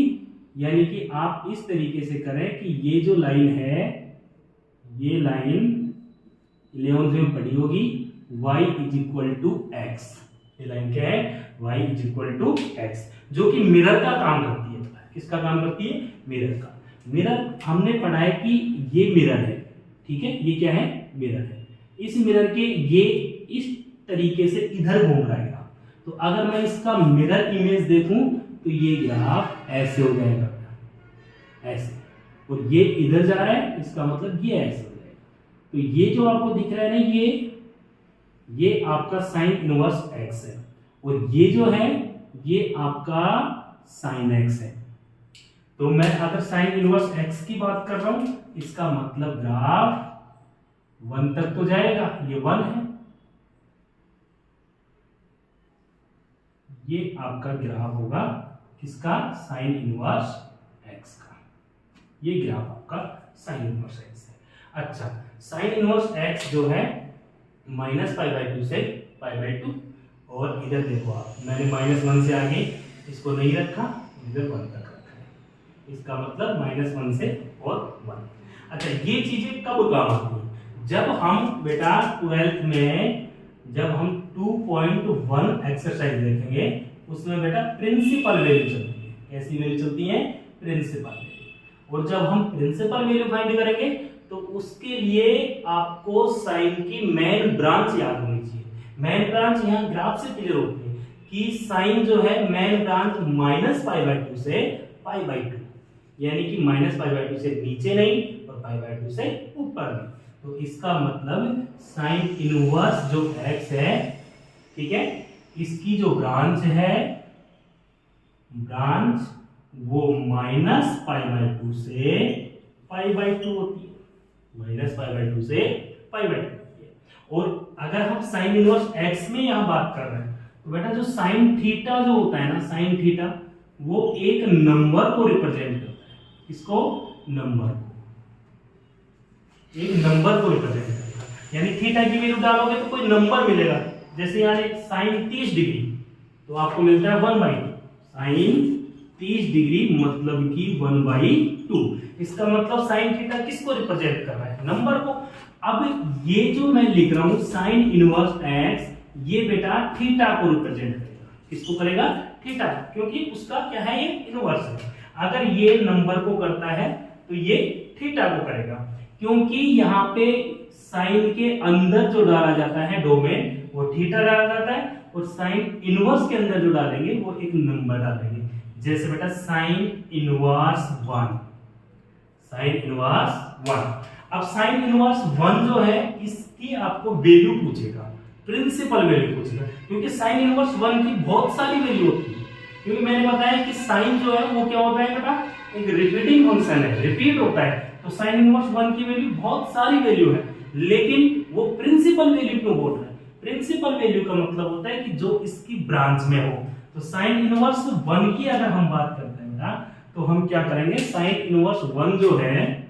Speaker 1: यानी कि आप इस तरीके से करें कि ये जो लाइन है, ये लाइन 11th में पढ़ी होगी, y = x, ये लाइन क्या है, y = x, जो कि मिरर का काम करती है। किसका काम करती है, मिरर का। मिरर हमने पढ़ा है कि ये मिरर है, ठीक है, ये क्या है, मिरर है। इस मिरर के ये इस तरीके से इधर घूम रहा है, तो अगर मैं इसका मिरर इमेज देखूं तो ये ग्राफ ऐसे हो जाएगा, ऐसे, और ये इधर जा रहा है, इसका मतलब ये ऐसे हो जाएगा। तो ये जो आपको दिख रहा है ना, ये आपका साइन इनवर्स x है, और ये जो है ये आपका साइन x है। तो मैं अगर साइन इनवर्स x की बात कर रहा हूं, इसका मतलब ग्राफ 1 तक तो जाएगा, ये 1 है, ये आपका ग्राफ होगा किसका, साइन इनवर्स x का। ये ग्राफ आपका साइन इनवर्स x है। अच्छा साइन इनवर्स x जो है -π/2 से π/2, और इधर देखो आप, मैंने -1 से आगे इसको नहीं रखा, इधर 1 तक रखा है, इसका मतलब -1 से और 1। अच्छा ये चीजें कब काम आती है, जब हम बेटा 12th में जब हम 2.1 एक्सरसाइज देखेंगे, उसमें बेटा प्रिंसिपल वैल्यू चलती है। कैसी वैल्यू चलती है, प्रिंसिपल वैल्यू। और जब हम प्रिंसिपल वैल्यू फाइंड करेंगे तो उसके लिए आपको साइन की मेन ब्रांच याद होनी चाहिए। मेन ब्रांच यहाँ ग्राफ से क्लियर होती है कि साइन जो है मेन ब्रांच -π/2 से π/2, यानी कि -π/2 से नीचे नहीं और π/2 से ऊपर नहीं। तो इसका मतलब साइन इनवर्स जो x है, ठीक है, इसकी जो ब्रांच है, ब्रांच वो -π/2 से π/2 होती है, -π/2 से π/2 होती है। और अगर हम साइन इनवर्स x में यहां बात कर रहे हैं तो बेटा जो साइन थीटा जो होता है ना, साइन थीटा वो एक नंबर को रिप्रेजेंट करता है। इसको नंबर को, एक नंबर को रिप्रेजेंट करता है, यानी थीटा की वैल्यू डालोगे तो कोई नंबर मिलेगा। जैसे यहाँ साइन 30 डिग्री तो आपको मिलता है 1/2, साइन 30 डिग्री मतलब कि 1/2। इसका मतलब साइन थीटा किसको रिप्रेजेंट कर रहा है? नंबर को। अब ये जो मैं लिख रहा हूं साइन इनवर्स x, ये बेटा थीटा को रिप्रेजेंट करेगा। किसको करेगा? थीटा, क्योंकि उसका क्या है, ये इनवर्स है। अगर ये नंबर को करता है तो ये थीटा को करेगा, क्योंकि यहाँ पे साइन के अंदर जो डाला जाता है डोमेन वो थीटा डाला जाता है, और साइन इनवर्स के अंदर जो डालेंगे वो एक नंबर डालेंगे। जैसे बेटा साइन इनवर्स 1, साइन इनवर्स 1। अब साइन इनवर्स 1 जो है इसकी आपको वैल्यू पूछेगा, प्रिंसिपल वैल्यू पूछेगा, क्योंकि साइन इनवर्स 1 की बहुत सारी वैल्यू होती है। क्योंकि मैंने बताया कि साइन जो है वो क्या होता है बेटा, एक रिपीटिंग फंक्शन है, रिपीट होता है। तो साइन इनवर्स 1 की वैल्यू बहुत सारी वैल्यू है, लेकिन वो प्रिंसिपल वैल्यू क्यों बोल रहा है? प्रिंसिपल वैल्यू का मतलब होता है कि जो इसकी ब्रांच में हो। तो साइन इनवर्स 1 की अगर हम बात करते हैं बेटा, तो हम क्या करेंगे, साइन इनवर्स 1 जो है,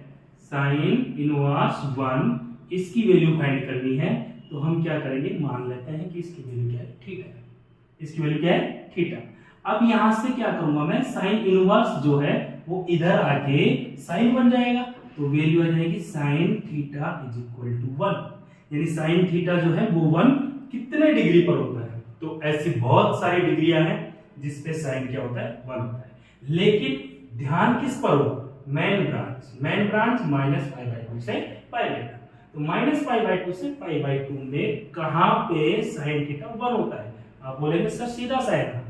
Speaker 1: साइन इनवर्स 1 इसकी वैल्यू फाइंड करनी है। तो हम क्या करेंगे, मान लेते हैं कि इसकी वैल्यू क्या है, थीटा है। इसकी वैल्यू क्या है, थीटा। अब यहां से क्या करूंगा मैं, साइन इनवर्स जो है वो इधर आके साइन बन जाएगा, तो वैल्यू आ जाएगी sine theta is equal to 1। यानी साइन थीटा जो है वो 1 कितने डिग्री पर होता है? तो ऐसी बहुत सारी डिग्रियां हैं जिसपे साइन क्या होता है, 1 होता है। लेकिन ध्यान किस पर हो, मेन ब्रांच, मेन ब्रांच -π/2 से π/2। तो -π/2 से π/2 में कहां पे साइन थीटा 1 होता है? आप बोलेंगे सर सीधा सा है,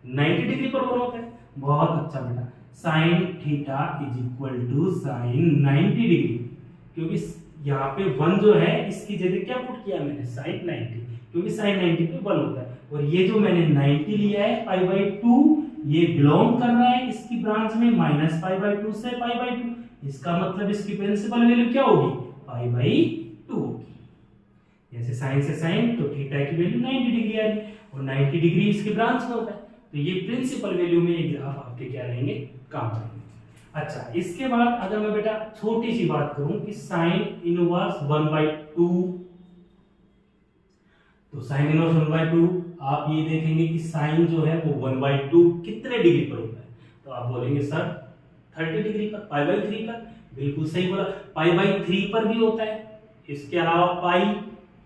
Speaker 1: 90 डिग्री पर 1 होता है। बहुत अच्छा बेटा, sine theta is equal to sine 90 degree, क्योंकि यहाँ पे 1 जो है इसकी जगह क्या पुट किया मैंने, साइन 90, क्योंकि साइन 90 पे 1 होता है। और ये जो मैंने 90 लिया है π/2, ये बिलोंग कर रहा है इसकी ब्रांच में -π/2 से π/2। इसका मतलब इसकी प्रिंसिपल वैल्यू क्या होगी, π/2 होगी। जैसे साइन से साइन, तो थीटा की वैल्यू 90 डिग्री आ रही, और 90 डिग्री इसकी ब्रांच में होता है। तो ये प्रिंसिपल वैल्यू में ये ग्राफ आपके क्या रहेंगे, काम करेंगे। अच्छा, इसके बाद अगर मैं बेटा छोटी सी बात करूं कि साइन इनवर्स 1/2, तो साइन इनवर्स 1/2 आप ये देखेंगे कि साइन जो है वो 1/2 कितने डिग्री पर होता है? तो आप बोलेंगे सर 30 डिग्री पर, π/3 पर। बिल्कुल सही बोला, π/3 पर भी होता है। इसके अलावा पाई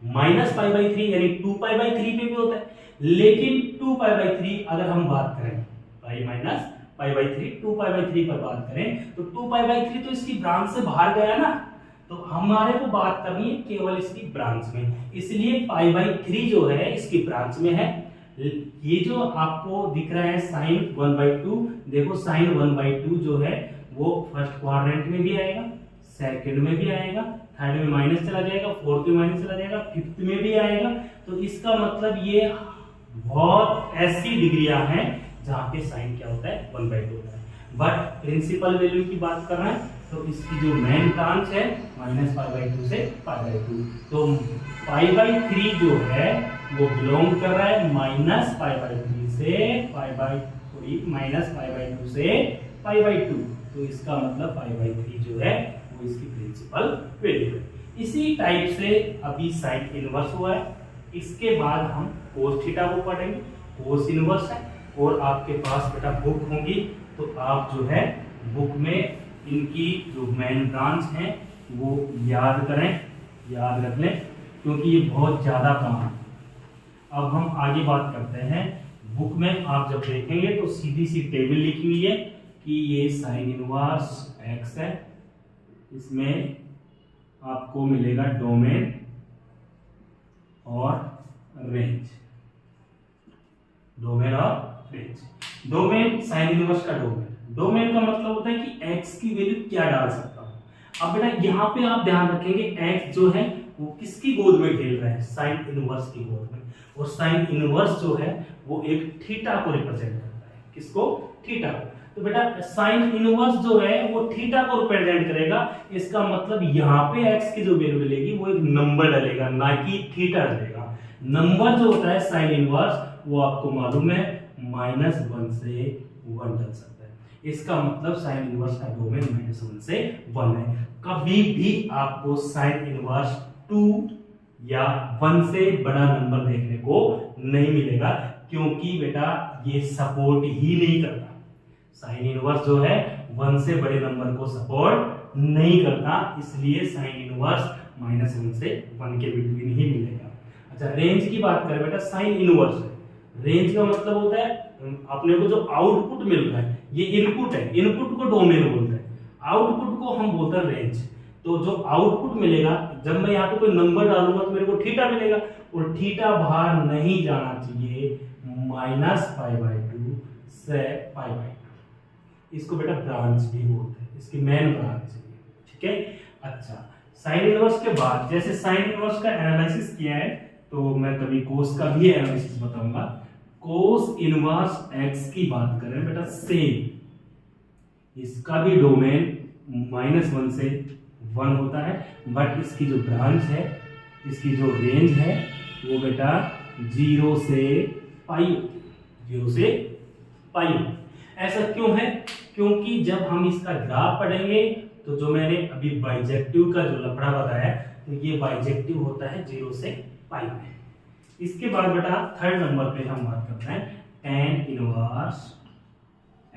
Speaker 1: -π/3 यानी 2π/3 पे भी होता है। लेकिन 2π/3 अगर हम बात करें, पाई -π/3 2π/3 पर बात करें, तो 2π/3 तो इसकी ब्रांच से बाहर गया ना, तो हमारे को बात करनी है केवल इसकी ब्रांच में। इसलिए π/3 जो है इसकी ब्रांच में है। ये जो आपको दिख रहा है साइन 1/2, देखो साइन 1/2 जो है वो फर्स्ट क्वाड्रेंट में भी आएगा, सेकंड में भी आएगा, थर्ड में माइनस चला जाएगा, फोर्थ में माइनस चला जाएगा, फिफ्थ में भी आएगा। तो इसका मतलब ये बहुत ऐसी डिग्रियां हैं जहां पे साइन क्या होता है, 1/2 होता है। बट प्रिंसिपल वैल्यू की बात कर रहे हैं तो इसकी जो मेन ब्रांच है -π/2 से π/2, तो π/3 जो है वो बिलोंग कर रहा है -π/3 से -π/2 से π/2। तो इसका मतलब π/3 जो है वो इसकी प्रिंसिपल वैल्यू है। इसी टाइप से अभी साइन इनवर्स हुआ है, इसके बाद हम कोस थीटा को पढ़ेंगे। कोस इनवर्स है, और आपके पास बेटा बुक होंगी, तो आप जो है बुक में इनकी जो मेन ब्रांच है वो याद करें, याद रख लें, क्योंकि ये बहुत ज्यादा काम है। अब हम आगे बात करते हैं। बुक में आप जब देखेंगे तो सीधी सी टेबल लिखी हुई है कि ये साइन इनवर्स x है, इसमें आपको मिलेगा डोमेन और रेंज। डोमेन और रेंज। डोमेन साइन इनवर्स का डोमेन का मतलब होता है कि x की वैल्यू क्या डाल सकता हूं। अब बेटा यहाँ पे आप ध्यान रखेंगे x जो है वो किसकी गोद में खेल रहा है, साइन इनवर्स की गोद में। और साइन इनवर्स जो है वो एक थीटा को रिप्रेजेंट करता है, किसको, थीटा को। तो बेटा साइन इनवर्स जो है वो थीटा को रिप्रेजेंट करेगा, इसका मतलब यहाँ पे x की जो वैल्यू डलेगी वो एक नंबर डलेगा, ना कि थीटा डलेगा। नंबर जो होता है साइन इनवर्स वो आपको मालूम है -1 से 1 डल सकता है, इसका मतलब साइन इनवर्स का डोमेन -1 से 1 है। कभी भी आपको साइन इनवर्स 2 या 1 से बड़ा नंबर देखने को नहीं मिलेगा, क्योंकि बेटा ये सपोर्ट ही नहीं करता। साइन इनवर्स जो है 1 से बड़े नंबर को सपोर्ट नहीं करता, इसलिए साइन इनवर्स -1 से 1 के बिटवीन ही मिलेगा। अच्छा, रेंज की बात करें बेटा, साइन इनवर्स है, रेंज का मतलब होता है अपने को जो आउटपुट मिल रहा है, ये इनपुट है, इनपुट को डोमेन बोलते हैं, आउटपुट को हम बोलते हैं रेंज। तो जो आउटपुट मिलेगा, जब मैं यहाँ पे कोई नंबर डालूंगा तो मेरे को थीटा मिलेगा, और थीटा बाहर नहीं जाना चाहिए -π/2 से π/2। इसको बेटा ब्रांच भी बोलते हैं, इसकी मेन ब्रांच है, ठीक है। अच्छा, साइन इनवर्स के बाद जैसे साइन इनवर्स का एनालिसिस किया है, तो मैं कभी कोस का भी एनालिसिस बताऊंगा। कोस इनवर्स x की बात करें बेटा, सेम इसका भी डोमेन -1 से 1 होता है, बट इसकी जो ब्रांच है, इसकी जो रेंज है वो बेटा 0 से π, 0 से π। ऐसा क्यों है, क्योंकि जब हम इसका ग्राफ पढ़ेंगे तो जो मैंने अभी बाइजेक्टिव का जो लफड़ा बताया, तो ये बाइजेक्टिव होता है 0 से π में। इसके बाद बेटा थर्ड नंबर पे हम बात करते हैं tan इनवर्स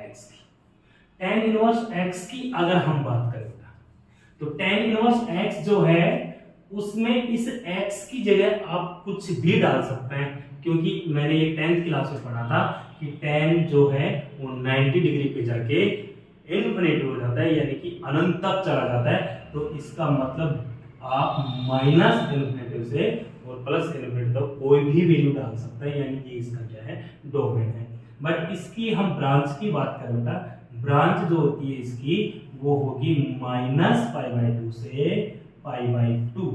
Speaker 1: x की। tan इनवर्स x की अगर हम बात करें तो tan इनवर्स x जो है उसमें इस x की जगह आप कुछ भी डाल सकते हैं, क्योंकि मैंने ये 10th क्लास में पढ़ा था कि tan जो है वो 90 डिग्री पे जाके इन्फिनिटी हो जाता है, यानी कि अनंत तक चला जाता है। तो इसका मतलब आप माइनस इन्फिनिटी से और प्लस इन्फिनिटी तक कोई भी वैल्यू डाल सकते हैं, यानी कि इसका क्या है, डोमेन है। बट इसकी हम ब्रांच की बात करें बेटा, ब्रांच जो होती है इसकी वो होगी -π/2 से π/2।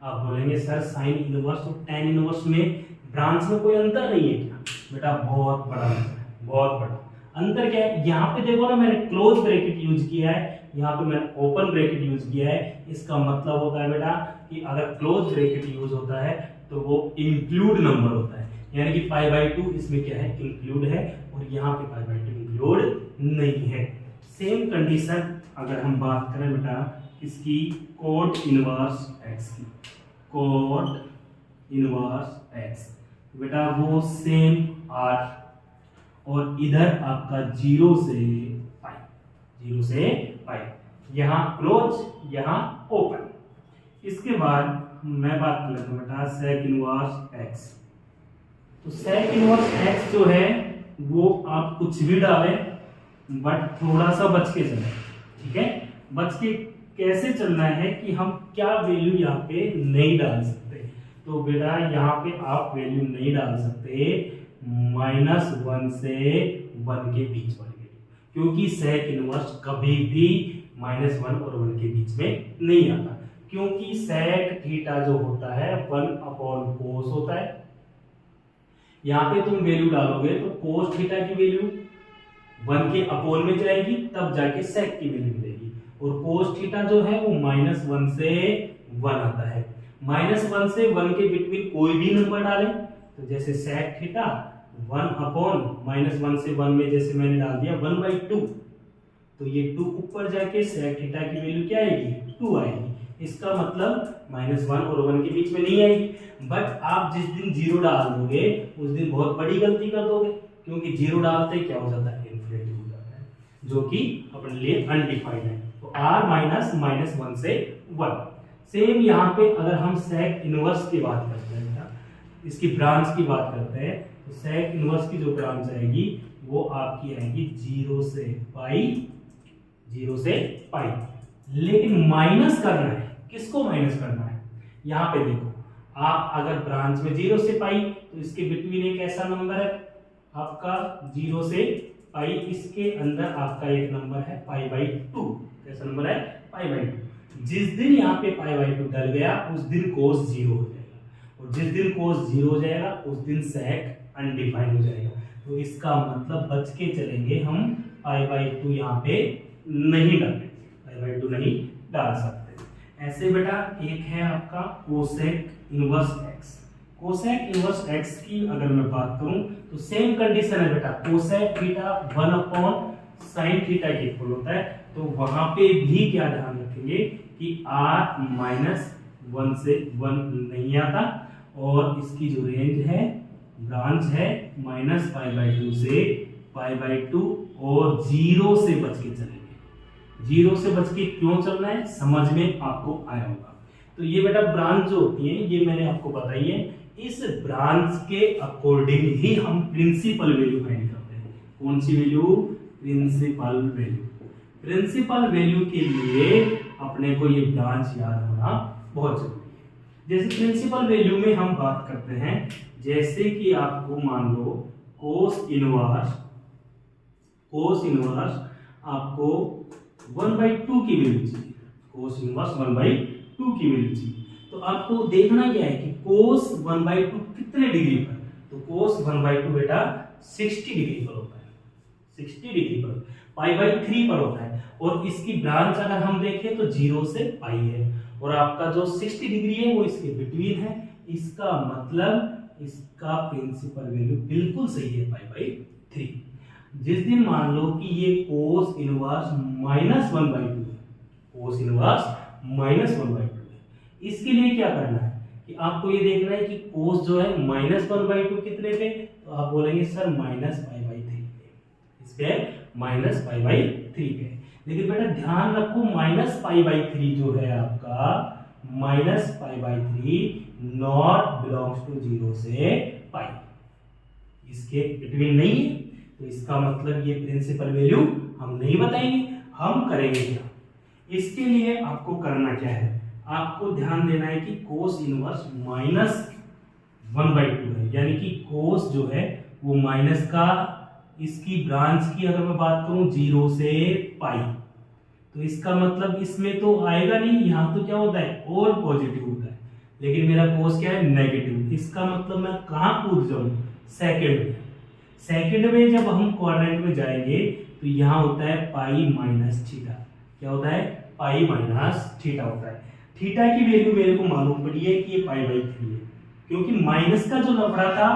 Speaker 1: आप बोलेंगे सर साइन इनवर्स और tan इनवर्स में ब्रांच में कोई अंतर नहीं है क्या? बेटा बहुत बड़ा अंतर है, बहुत बड़ा अंतर। क्या है, यहाँ पे देखो ना, मैंने क्लोज ब्रैकेट यूज किया है, यहाँ पे मैंने ओपन ब्रैकेट यूज किया है। इसका मतलब होता है बेटा कि अगर क्लोज ब्रैकेट यूज होता है तो वो इंक्लूड नंबर होता है, यानी कि π/2 इसमें क्या है, इंक्लूड है, और यहाँ पे π/2 इंक्लूड नहीं है। सेम कंडीशन अगर हम बात करें बेटा इसकी कोट इनवर्स x की, कोट इनवर्स x, बेटा वो सेम r, और इधर आपका 0 से π, 0 से π, यहाँ क्लोज यहाँ ओपन। इसके बाद मैं बात कर लेता हूँ बेटा सेक इनवर्स x। तो सेक इनवर्स x जो है वो आप कुछ भी डालें, बट थोड़ा सा बच के चलें, ठीक है। बच के कैसे चलना है कि हम क्या वैल्यू यहाँ पे नहीं डाल सकते। तो बेटा यहाँ पे आप वैल्यू नहीं डाल सकते -1 से 1 के बीच वाली वैल्यू, क्योंकि सेक इनवर्स कभी भी -1 और 1 के बीच में नहीं आता, क्योंकि सेक थीटा जो होता है 1/cos होता है। यहाँ पे तुम वैल्यू डालोगे तो cos थीटा की वैल्यू 1 के अपोन में जाएगी, तब जाके सेक की वैल्यू मिलेगी, और cos थीटा जो है वो -1 से 1 आता है। -1 से 1 के बिटवीन कोई भी नंबर डालें, तो जैसे सेक थीटा 1/-1 से 1 में जैसे मैंने डाल दिया 1/2, तो ये 2 ऊपर जाके सेक थीटा की वैल्यू क्या आएगी, 2 आएगी। इसका मतलब -1 और 1 के बीच में नहीं आएगी। बट आप जिस दिन 0 डाल दोगे उस दिन बहुत बड़ी गलती कर दोगे, क्योंकि 0 डालते क्या हो जाता है, इन्फिनिटी हो जाता है, जो कि अपने लिए अनडिफाइंड है। तो r -1 से 1। सेम यहाँ पे अगर हम सेक इनवर्स की बात करते हैं, इसकी ब्रांच की बात करते हैं, तो सेक इनवर्स की जो ब्रांच आएगी वो आपकी आएगी 0 से पाई, 0 से पाई। लेकिन माइनस करना है, किसको माइनस करना है, यहाँ पे देखो, आप अगर ब्रांच में 0 से पाई तो इसके बिटवीन एक ऐसा नंबर है आपका 0 से पाई, इसके अंदर आपका एक नंबर है π/2। कैसा नंबर है? π/2। जिस दिन यहाँ पे π/2 डल गया उस दिन कोस 0 हो जाएगा, और जिस दिन कोस 0 हो जाएगा उस दिन सेक अनडिफाइंड हो जाएगा। तो इसका मतलब बच के चलेंगे हम π/2 यहाँ पे नहीं डालेंगे, π/2 नहीं डाल सकते। ऐसे बेटा एक है आपका cosec inverse x. Cosec inverse x की अगर मैं बात करूं तो सेम कंडीशन है बेटा, कोसेक थीटा 1/sin थीटा के इक्वल होता है। तो वहां पे भी क्या ध्यान रखेंगे कि r-1 से 1 नहीं आता, और इसकी जो रेंज है, ब्रांच है -π/2 से π/2, और 0 से बच के चलेंगे। 0 से बच के क्यों चलना है समझ में आपको आया होगा। तो ये बेटा ब्रांच जो होती है ये मैंने आपको बताई है, इस ब्रांच के अकॉर्डिंग ही हम प्रिंसिपल वैल्यू फाइंड करते हैं। कौन सी value? Principal value. Principal value के लिए अपने को ये ब्रांच याद होना बहुत जरूरी है। जैसे प्रिंसिपल वैल्यू में हम बात करते हैं, जैसे कि आपको मान लो कोस इनवर्स आपको 1/2 की वैल्यू चाहिए, कोस इनवर्स 1/2 की वैल्यू चाहिए। तो आपको देखना क्या है कि कोस 1/2 कितने डिग्री पर? तो कोस 1/2 बेटा 60 डिग्री पर होता है, 60 डिग्री पर, π/3 पर होता है। और इसकी ब्रांच अगर हम देखें तो 0 से पाई है, और आपका जो 60 डिग्री है वो इसके बिटवीन है। इसका मतलब इसका प्रिंसिपल वैल्यू बिल्कुल सही है, π/3। जिस दिन मान लो कि ये कोस इनवर्स -1/2 है, कोस इनवर्स -1/2 है, इसके लिए क्या करना है कि आपको ये देखना है कि कोस जो है -1/2 कितने पे? तो आप बोलेंगे सर -π/3 पे, इस पे -π/3 पे। लेकिन बेटा ध्यान रखो -π/3 जो है आपका -π/3 नॉट बिलोंग्स टू 0 से पाई, इसके बिटवीन नहीं है। तो इसका मतलब ये प्रिंसिपल वैल्यू हम नहीं बताएंगे, हम करेंगे क्या? इसके लिए आपको करना क्या है, आपको ध्यान देना है कि कोस इनवर्स -1/2 है, यानी कि कोस जो है वो माइनस का, इसकी ब्रांच की अगर मैं बात करूं 0 से पाई, तो इसका मतलब इसमें तो आएगा नहीं, यहां तो क्या होता है और पॉजिटिव होता है, लेकिन मेरा कोस क्या है नेगेटिव। इसका मतलब मैं कहां कूद जाऊं? सेकंड में। सेकंड में जब हम क्वाड्रेंट में जाएंगे तो यहां होता है π-θ। क्या होता है? π-θ होता है। थीटा की वैल्यू मेरे को मालूम पड़ी है कि ये π/3 है, क्योंकि माइनस का जो लफड़ा था,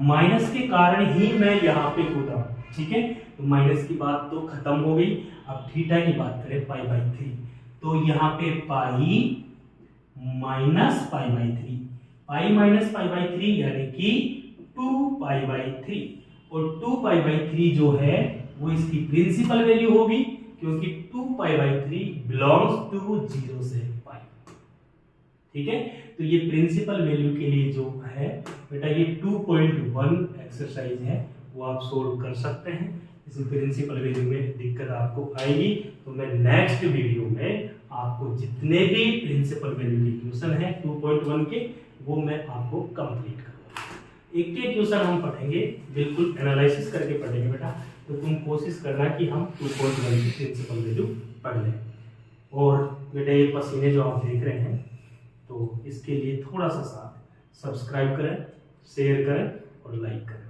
Speaker 1: माइनस के कारण ही मैं यहाँ पे कूदा। ठीक है, तो माइनस की बात तो खत्म हो गई। अब थीटा की बात करें π/3, तो यहाँ पे π-π/3, π-π/3 यानी कि 2π/3, और 2π/3 जो है वो इसकी प्रिंसिपल वैल्यू होगी, क्योंकि 2π/3 बिलोंग्स टू 0 से पाई। ठीक है, तो ये प्रिंसिपल वैल्यू के लिए जो है बेटा ये 2.1 एक्सरसाइज है, वो आप सोल्व कर सकते हैं। इस प्रिंसिपल वैल्यू में दिक्कत आपको आएगी तो मैं नेक्स्ट वीडियो में आपको जितने भी प्रिंसिपल वैल्यू के क्वेश्चन है 2.1 के, वो मैं आपको कंप्लीट करूंगा। एक एक क्वेश्चन हम पढ़ेंगे, बिल्कुल एनालिसिस करके पढ़ेंगे बेटा। तो तुम कोशिश करना कि हम 2.1 की प्रिंसिपल वैल्यू पढ़ लें। और बेटा ये पसीने जो आप देख रहे हैं, तो इसके लिए थोड़ा सा साथ सब्सक्राइब करें, शेयर करें और लाइक करें।